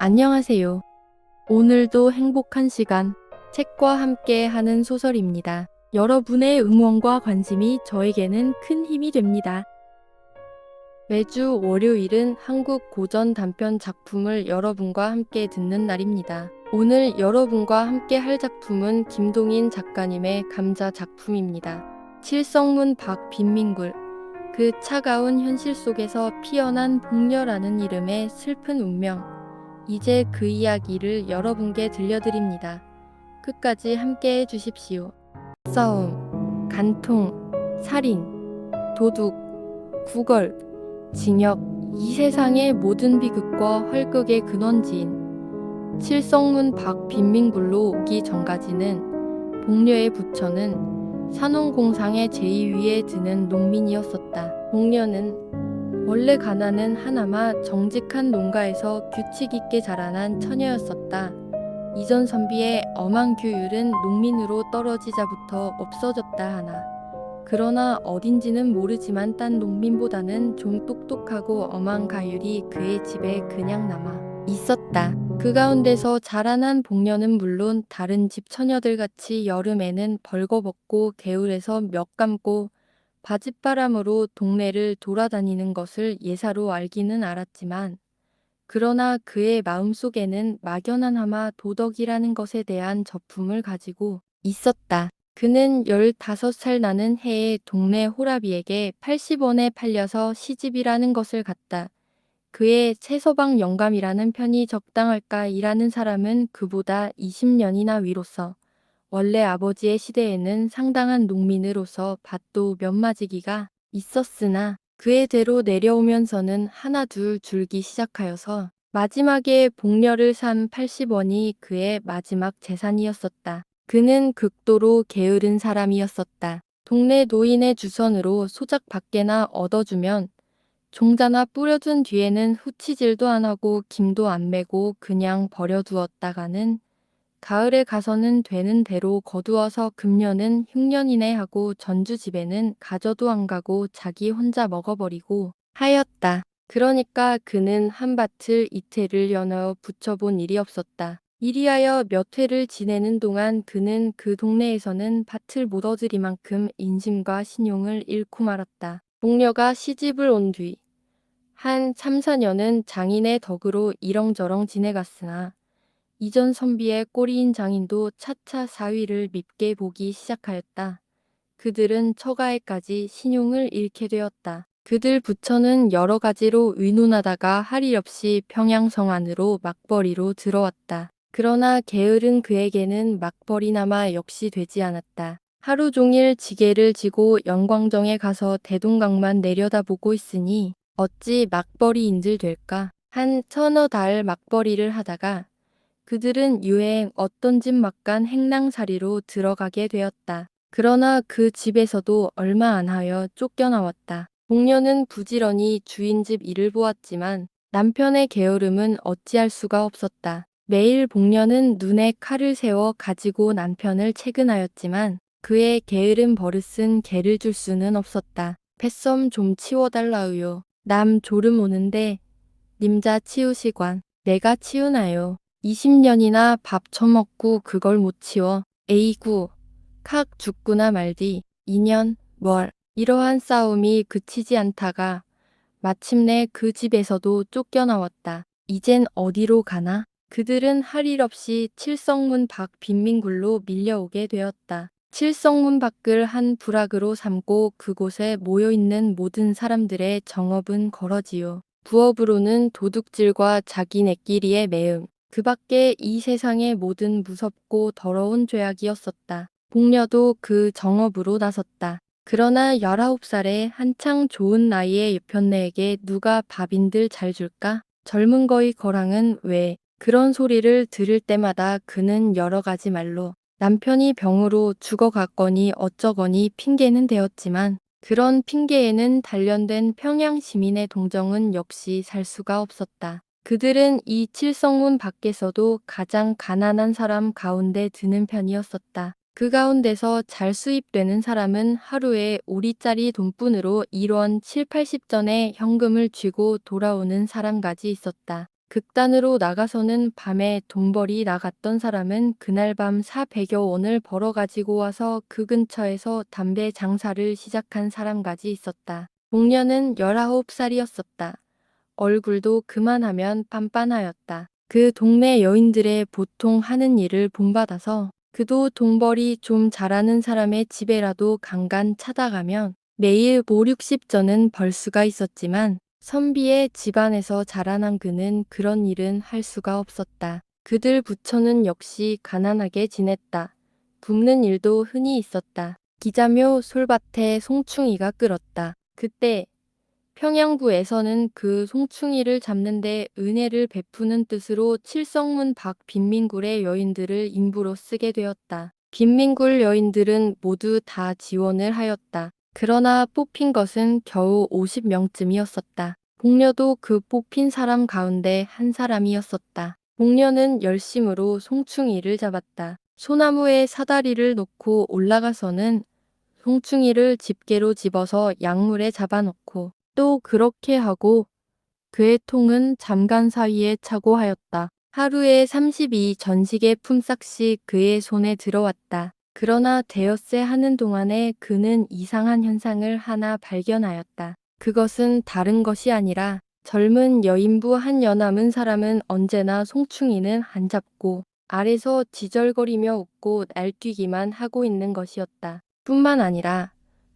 안녕하세요. 오늘도 행복한 시간, 책과 함께 하는 소설입니다. 여러분의 응원과 관심이 저에게는 큰 힘이 됩니다. 매주 월요일은 한국 고전 단편 작품을 여러분과 함께 듣는 날입니다. 오늘 여러분과 함께 할 작품은 김동인 작가님의 감자 작품입니다. 칠성문 밖 빈민굴. 그 차가운 현실 속에서 피어난 복녀라는 이름의 슬픈 운명. 이제 그 이야기를 여러분께 들려드립니다. 끝까지 함께 해주십시오. 싸움, 간통, 살인, 도둑, 구걸, 징역, 이 세상의 모든 비극과 헐극의 근원지인 칠성문 밖 빈민굴로 오기 전까지는 복녀의 부처는 산업공상의 제위 위에 드는 농민이었었다. 복녀는 원래 가난은 하나마 정직한 농가에서 규칙 있게 자라난 처녀였었다. 이전 선비의 엄한 규율은 농민으로 떨어지자부터 없어졌다 하나. 그러나 어딘지는 모르지만 딴 농민보다는 좀 똑똑하고 엄한 가율이 그의 집에 그냥 남아 있었다. 그 가운데서 자라난 복녀는 물론 다른 집 처녀들같이 여름에는 벌거벗고 겨울에서 몇 감고 바짓바람으로 동네를 돌아다니는 것을 예사로 알기는 알았지만 그러나 그의 마음속에는 막연하나마 도덕이라는 것에 대한 접품을 가지고 있었다. 그는 15살 나는 해에 동네 호라비에게 80원에 팔려서 시집이라는 것을 갔다. 그의 최서방 영감이라는 편이 적당할까 이라는 사람은 그보다 20년이나 위로서 원래 아버지의 시대에는 상당한 농민으로서 밭도 몇 마지기가 있었으나 그의 대로 내려오면서는 하나 둘 줄기 시작하여서 마지막에 복녀를 산 80원이 그의 마지막 재산이었었다. 그는 극도로 게으른 사람이었었다. 동네 노인의 주선으로 소작 밖에나 얻어주면 종자나 뿌려둔 뒤에는 후치질도 안 하고 김도 안 매고 그냥 버려두었다가는 가을에 가서는 되는 대로 거두어서 금년은 흉년이네 하고 전주집에는 가져도 안 가고 자기 혼자 먹어버리고 하였다. 그러니까 그는 한 밭을 이태를 연하여 붙여본 일이 없었다. 이리하여 몇 해를 지내는 동안 그는 그 동네에서는 밭을 못 얻으리만큼 인심과 신용을 잃고 말았다. 복녀가 시집을 온 뒤 한 3, 4년은 장인의 덕으로 이렁저렁 지내갔으나 이전 선비의 꼬리인 장인도 차차 사위를 밉게 보기 시작하였다. 그들은 처가에까지 신용을 잃게 되었다. 그들 부처는 여러 가지로 의논하다가 할 일 없이 평양성 안으로 막벌이로 들어왔다. 그러나 게으른 그에게는 막벌이나마 역시 되지 않았다. 하루 종일 지게를 지고 영광정에 가서 대동강만 내려다보고 있으니 어찌 막벌이인들 될까? 한 서너 달 막벌이를 하다가 그들은 유행 어떤 집 막간 행랑살이로 들어가게 되었다. 그러나 그 집에서도 얼마 안 하여 쫓겨나왔다. 복녀는 부지런히 주인 집 일을 보았지만 남편의 게으름은 어찌할 수가 없었다. 매일 복녀는 눈에 칼을 세워 가지고 남편을 채근하였지만 그의 게으름 버릇은 개를 줄 수는 없었다. 뱃섬 좀 치워달라우요. 남 졸음 오는데 님자 치우시관. 내가 치우나요. 20년이나 밥 처먹고 그걸 못 치워. 에이구, 칵 죽구나 말디. 2년, 뭘. 이러한 싸움이 그치지 않다가 마침내 그 집에서도 쫓겨나왔다. 이젠 어디로 가나? 그들은 할 일 없이 칠성문 밖 빈민굴로 밀려오게 되었다. 칠성문 밖을 한 부락으로 삼고 그곳에 모여있는 모든 사람들의 정업은 거러지요. 부업으로는 도둑질과 자기네끼리의 매음, 그 밖에 이 세상의 모든 무섭고 더러운 죄악이었었다. 복녀도 그 정업으로 나섰다. 그러나 19살에 한창 좋은 나이의 여편네에게 누가 밥인들 잘 줄까? 젊은 거의 거랑은 왜 그런 소리를 들을 때마다 그는 여러 가지 말로 남편이 병으로 죽어갔거니 어쩌거니 핑계는 되었지만 그런 핑계에는 단련된 평양 시민의 동정은 역시 살 수가 없었다. 그들은 이 칠성문 밖에서도 가장 가난한 사람 가운데 드는 편이었었다. 그 가운데서 잘 수입되는 사람은 하루에 우리짜리 돈뿐으로 1원 7, 80전의 현금을 쥐고 돌아오는 사람까지 있었다. 극단으로 나가서는 밤에 돈벌이 나갔던 사람은 그날 밤 400여 원을 벌어 가지고 와서 그 근처에서 담배 장사를 시작한 사람까지 있었다. 복녀는 19살이었었다. 얼굴도 그만하면 빤빤하였다. 그 동네 여인들의 보통 하는 일을 본받아서 그도 돈벌이 좀 잘하는 사람의 집에라도 간간 찾아가면 매일 5, 60전은 벌 수가 있었지만 선비의 집안에서 자라난 그는 그런 일은 할 수가 없었다. 그들 부처는 역시 가난하게 지냈다. 굽는 일도 흔히 있었다. 기자묘 솔밭에 송충이가 끓었다. 그때 평양부에서는 그 송충이를 잡는데 은혜를 베푸는 뜻으로 칠성문 밖 빈민굴의 여인들을 인부로 쓰게 되었다. 빈민굴 여인들은 모두 다 지원을 하였다. 그러나 뽑힌 것은 겨우 50명쯤이었었다. 복녀도 그 뽑힌 사람 가운데 한 사람이었었다. 복녀는 열심으로 송충이를 잡았다. 소나무에 사다리를 놓고 올라가서는 송충이를 집게로 집어서 약물에 잡아넣고 또 그렇게 하고 그의 통은 잠간 사이에 차고 하였다. 하루에 32 전식의 품삯씩 그의 손에 들어왔다. 그러나 대엿새 하는 동안에 그는 이상한 현상을 하나 발견하였다. 그것은 다른 것이 아니라 젊은 여인부 한 여남은 사람은 언제나 송충이는 안 잡고 아래서 지절거리며 웃고 날뛰기만 하고 있는 것이었다. 뿐만 아니라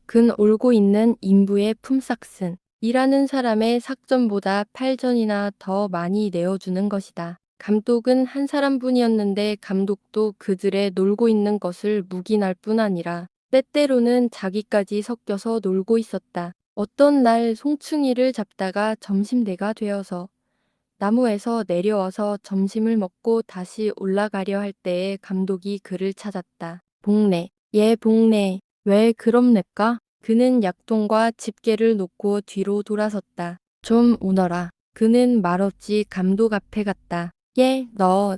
근 올고 있는 인부의 품삯은 일하는 사람의 삭전보다 8전이나 더 많이 내어주는 것이다. 감독은 한 사람뿐이었는데 감독도 그들의 놀고 있는 것을 묵인할 뿐 아니라 때때로는 자기까지 섞여서 놀고 있었다. 어떤 날 송충이를 잡다가 점심때가 되어서 나무에서 내려와서 점심을 먹고 다시 올라가려 할 때에 감독이 그를 찾았다. 복래, 예 복래, 왜 그럽nep까? 그는 약통과 집게를 놓고 뒤로 돌아섰다. 좀 우너라. 그는 말없이 감독 앞에 갔다. 예, 너,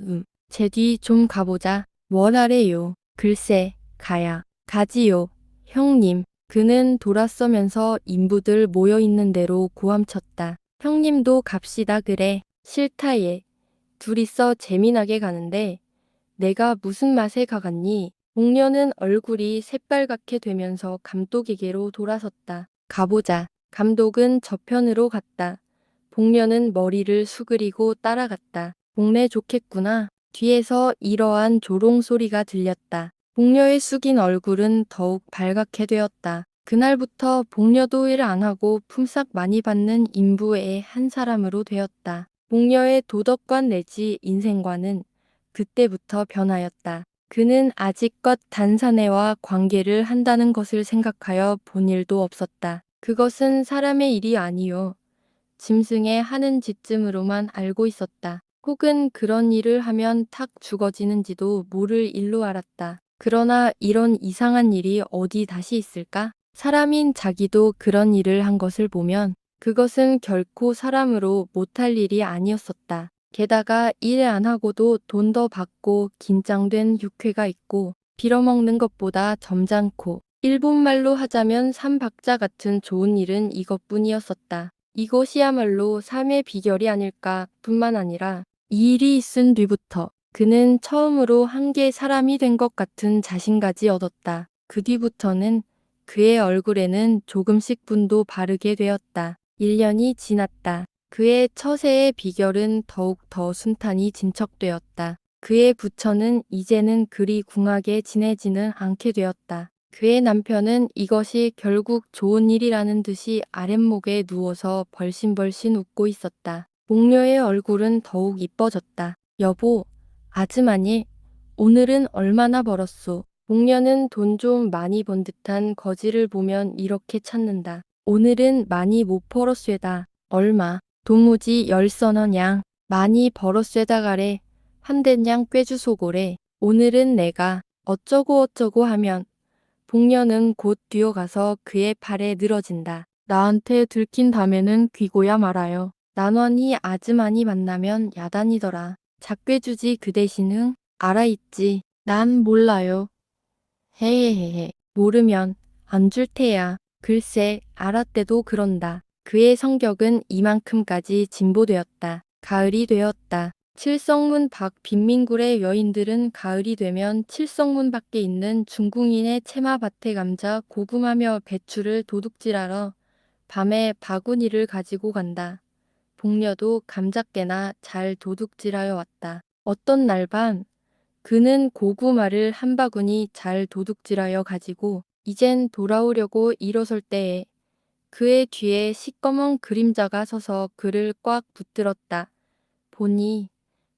제 뒤 좀 가보자. 원하래요. 글쎄, 가야. 가지요. 형님. 그는 돌아서면서 인부들 모여있는 대로 고함쳤다. 형님도 갑시다 그래. 싫다 얘. 둘이서 재미나게 가는데 내가 무슨 맛에 가갔니? 복녀는 얼굴이 새빨갛게 되면서 감독에게로 돌아섰다. 가보자. 감독은 저편으로 갔다. 복녀는 머리를 수그리고 따라갔다. 복래 좋겠구나. 뒤에서 이러한 조롱 소리가 들렸다. 복녀의 숙인 얼굴은 더욱 발갛게 되었다. 그날부터 복녀도 일 안 하고 품삯 많이 받는 인부의 한 사람으로 되었다. 복녀의 도덕관 내지 인생관은 그때부터 변하였다. 그는 아직껏 단사내와 관계를 한다는 것을 생각하여 본 일도 없었다. 그것은 사람의 일이 아니요. 짐승의 하는 짓쯤으로만 알고 있었다. 혹은 그런 일을 하면 탁 죽어지는지도 모를 일로 알았다. 그러나 이런 이상한 일이 어디 다시 있을까? 사람인 자기도 그런 일을 한 것을 보면 그것은 결코 사람으로 못할 일이 아니었었다. 게다가 일 안 하고도 돈 더 받고 긴장된 육회가 있고 빌어먹는 것보다 점잖고 일본말로 하자면 삼박자 같은 좋은 일은 이것뿐이었었다. 이것이야말로 삶의 비결이 아닐까 뿐만 아니라 이 일이 있은 뒤부터 그는 처음으로 한계 사람이 된 것 같은 자신까지 얻었다. 그 뒤부터는 그의 얼굴에는 조금씩 분도 바르게 되었다. 1년이 지났다. 그의 처세의 비결은 더욱 더 순탄히 진척되었다. 그의 부처는 이제는 그리 궁하게 지내지는 않게 되었다. 그의 남편은 이것이 결국 좋은 일이라는 듯이 아랫목에 누워서 벌신벌신 웃고 있었다. 복녀의 얼굴은 더욱 이뻐졌다. 여보, 아즈마니, 오늘은 얼마나 벌었소? 복녀는 돈 좀 많이 번 듯한 거지를 보면 이렇게 찾는다. 오늘은 많이 못 벌었쇠다. 얼마? 도무지 10선원 많이 벌었쇠다 가래. 한댓냥 꾀주소고래. 오늘은 내가 어쩌고 어쩌고 하면 복녀는 곧 뛰어가서 그의 팔에 늘어진다. 나한테 들킨 다음에는 귀고야 말아요. 난원이 아즈마니 만나면 야단이더라. 작괴주지 그 대신은 알아있지. 난 몰라요. 헤헤헤헤. 모르면 안 줄 테야. 글쎄 알았대도 그런다. 그의 성격은 이만큼까지 진보되었다. 가을이 되었다. 칠성문 밖 빈민굴의 여인들은 가을이 되면 칠성문 밖에 있는 중궁인의 채마밭에 감자, 고구마며 배추를 도둑질하러 밤에 바구니를 가지고 간다. 복녀도 감작게나 잘 도둑질하여 왔다. 어떤 날 밤, 그는 고구마를 한 바구니 잘 도둑질하여 가지고 이젠 돌아오려고 일어설 때에 그의 뒤에 시꺼먼 그림자가 서서 그를 꽉 붙들었다. 보니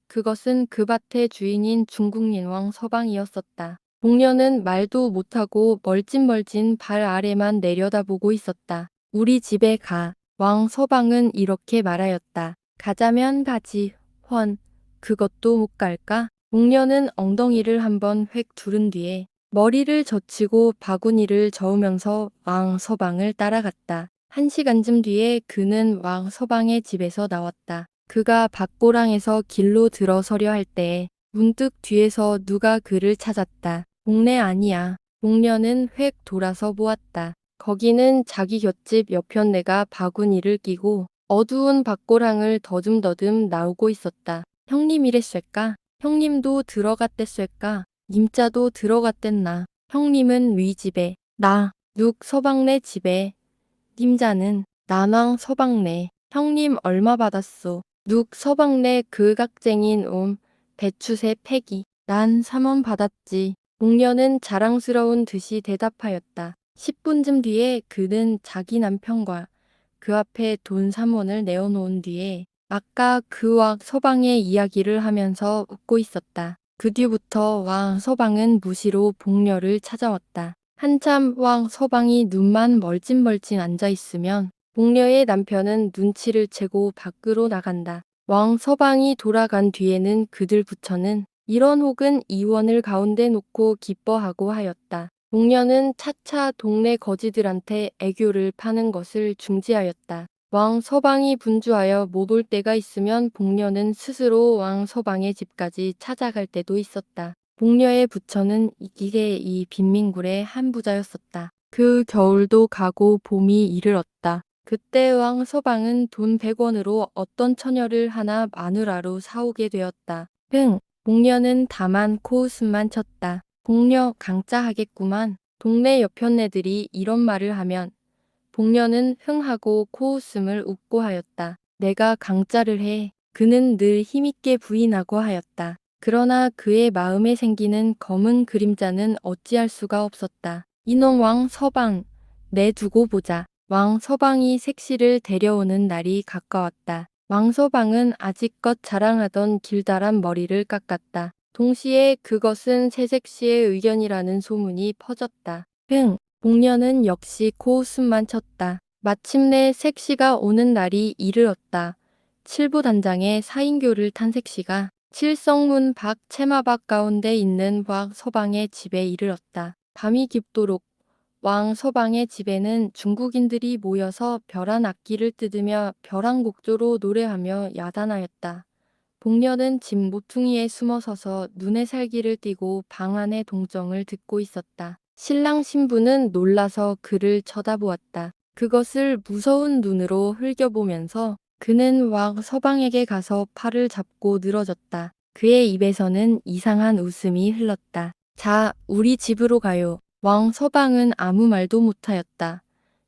그것은 그 밭의 주인인 중국인왕 서방이었었다. 복녀는 말도 못하고 멀찐멀찐 발 아래만 내려다보고 있었다. 우리 집에 가. 왕 서방은 이렇게 말하였다. 가자면 가지. 헌, 그것도 못 갈까? 복녀는 엉덩이를 한번 획 두른 뒤에 머리를 젖히고 바구니를 저으면서 왕 서방을 따라갔다. 1시간쯤 뒤에 그는 왕 서방의 집에서 나왔다. 그가 밭고랑에서 길로 들어서려 할 때에 문득 뒤에서 누가 그를 찾았다. 동네 아니야. 복녀는 획 돌아서 보았다. 거기는 자기 곁집 여편네가 바구니를 끼고 어두운 밭고랑을 더듬더듬 나오고 있었다. 형님이랬을까? 형님도 들어갔댔을까? 님자도 들어갔댔나? 형님은 위 집에, 나, 눅 서방네 집에, 님자는 난왕 서방네. 형님 얼마 받았소? 눅 서방네 그 각쟁인 배추새 패기. 난 3원 받았지. 복녀는 자랑스러운 듯이 대답하였다. 10분쯤 뒤에 그는 자기 남편과 그 앞에 돈 3원을 내어놓은 뒤에 아까 그 왕 서방의 이야기를 하면서 웃고 있었다. 그 뒤부터 왕 서방은 무시로 복녀를 찾아왔다. 한참 왕 서방이 눈만 멀찐멀찐 앉아있으면 복녀의 남편은 눈치를 채고 밖으로 나간다. 왕 서방이 돌아간 뒤에는 그들 부처는 1원 혹은 2원을 가운데 놓고 기뻐하고 하였다. 복녀는 차차 동네 거지들한테 애교를 파는 것을 중지하였다. 왕 서방이 분주하여 못 올 때가 있으면 복녀는 스스로 왕 서방의 집까지 찾아갈 때도 있었다. 복녀의 부처는 이게 이 빈민굴의 한 부자였었다. 그 겨울도 가고 봄이 이르렀다. 그때 왕 서방은 돈 100원으로 어떤 처녀를 하나 마누라로 사오게 되었다. 복녀는 다만 코웃음만 쳤다. 복녀 강짜하겠구만. 동네 여편네들이 이런 말을 하면 복녀는 흥하고 코웃음을 웃고 하였다. 내가 강짜를 해. 그는 늘 힘있게 부인하고 하였다. 그러나 그의 마음에 생기는 검은 그림자는 어찌할 수가 없었다. 이놈 왕 서방, 내두고 보자. 왕 서방이 색시를 데려오는 날이 가까웠다. 왕 서방은 아직껏 자랑하던 길다란 머리를 깎았다. 동시에 그것은 새색시의 의견이라는 소문이 퍼졌다. 복녀는 역시 코웃음만 쳤다. 마침내 색시가 오는 날이 이르렀다. 칠부단장의 사인교를 탄 색시가 칠성문 밖 채마밭 가운데 있는 왕 서방의 집에 이르렀다. 밤이 깊도록 왕 서방의 집에는 중국인들이 모여서 벼란 악기를 뜯으며 벼랑곡조로 노래하며 야단하였다. 복녀는 집 모퉁이에 숨어서서 눈에 살기를 띠고 방 안의 동정을 듣고 있었다. 신랑 신부는 놀라서 그를 쳐다보았다. 그것을 무서운 눈으로 흘겨보면서 그는 왕 서방에게 가서 팔을 잡고 늘어졌다. 그의 입에서는 이상한 웃음이 흘렀다. 자, 우리 집으로 가요. 왕 서방은 아무 말도 못하였다.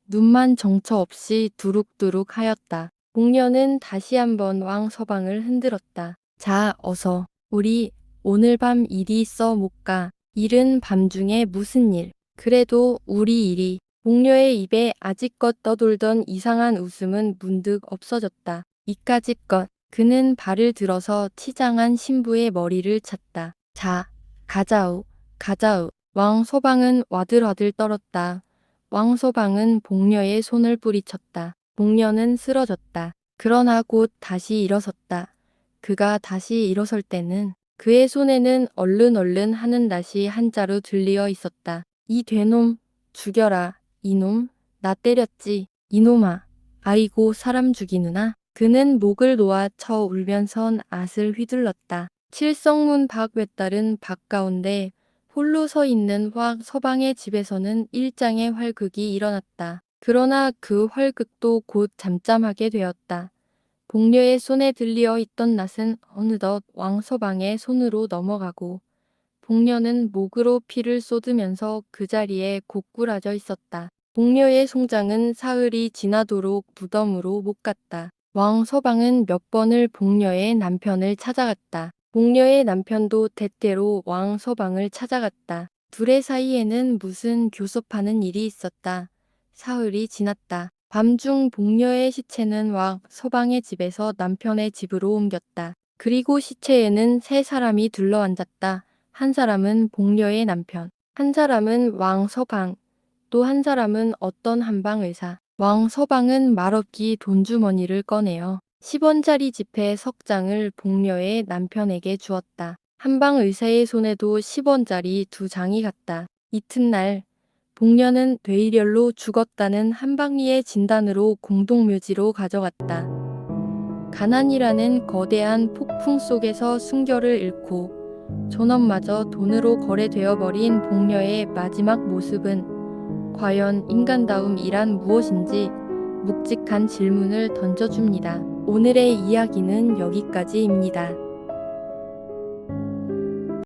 눈만 정처 없이 두룩두룩 하였다. 복녀는 다시 한번 왕 서방을 흔들었다. 자, 어서. 우리 오늘 밤 일이 있어 못 가. 일은 밤중에 무슨 일. 그래도 우리 일이. 복녀의 입에 아직껏 떠돌던 이상한 웃음은 문득 없어졌다. 이까짓것. 그는 발을 들어서 치장한 신부의 머리를 찼다. 자, 가자우, 가자우. 왕 서방은 와들와들 떨었다. 왕 서방은 복녀의 손을 뿌리쳤다. 복녀는 쓰러졌다. 그러나 곧 다시 일어섰다. 그가 다시 일어설 때는 그의 손에는 얼른 하는 낯이 한자로 들리어 있었다. 이 되놈, 죽여라. 이놈, 나 때렸지. 이놈아, 아이고 사람 죽이누나. 그는 목을 놓아 쳐 울면선 앗을 휘둘렀다. 칠성문 밖 외따른 밭 가운데 홀로 서 있는 황 서방의 집에서는 일장의 활극이 일어났다. 그러나 그 활극도 곧 잠잠하게 되었다. 복녀의 손에 들리어 있던 낫은 어느덧 왕서방의 손으로 넘어가고 복녀는 목으로 피를 쏟으면서 그 자리에 고꾸라져 있었다. 복녀의 송장은 사흘이 지나도록 무덤으로 못 갔다. 왕서방은 몇 번을 복녀의 남편을 찾아갔다. 복녀의 남편도 때때로 왕서방을 찾아갔다. 둘의 사이에는 무슨 교섭하는 일이 있었다. 사흘이 지났다. 밤중 복녀의 시체는 왕서방의 집에서 남편의 집으로 옮겼다. 그리고 시체에는 세 사람이 둘러앉았다. 한 사람은 복녀의 남편, 한 사람은 왕서방, 또 한 사람은 어떤 한방 의사. 왕서방은 말없기 돈주머니를 꺼내어 10원짜리 지폐 석 장을 복녀의 남편에게 주었다. 한방 의사의 손에도 10원짜리 두 장이 갔다. 이튿날 복녀는 뇌일혈로 죽었다는 한방리의 진단으로 공동묘지로 가져갔다. 가난이라는 거대한 폭풍 속에서 순결을 잃고 존엄마저 돈으로 거래되어 버린 복녀의 마지막 모습은 과연 인간다움이란 무엇인지 묵직한 질문을 던져줍니다. 오늘의 이야기는 여기까지입니다.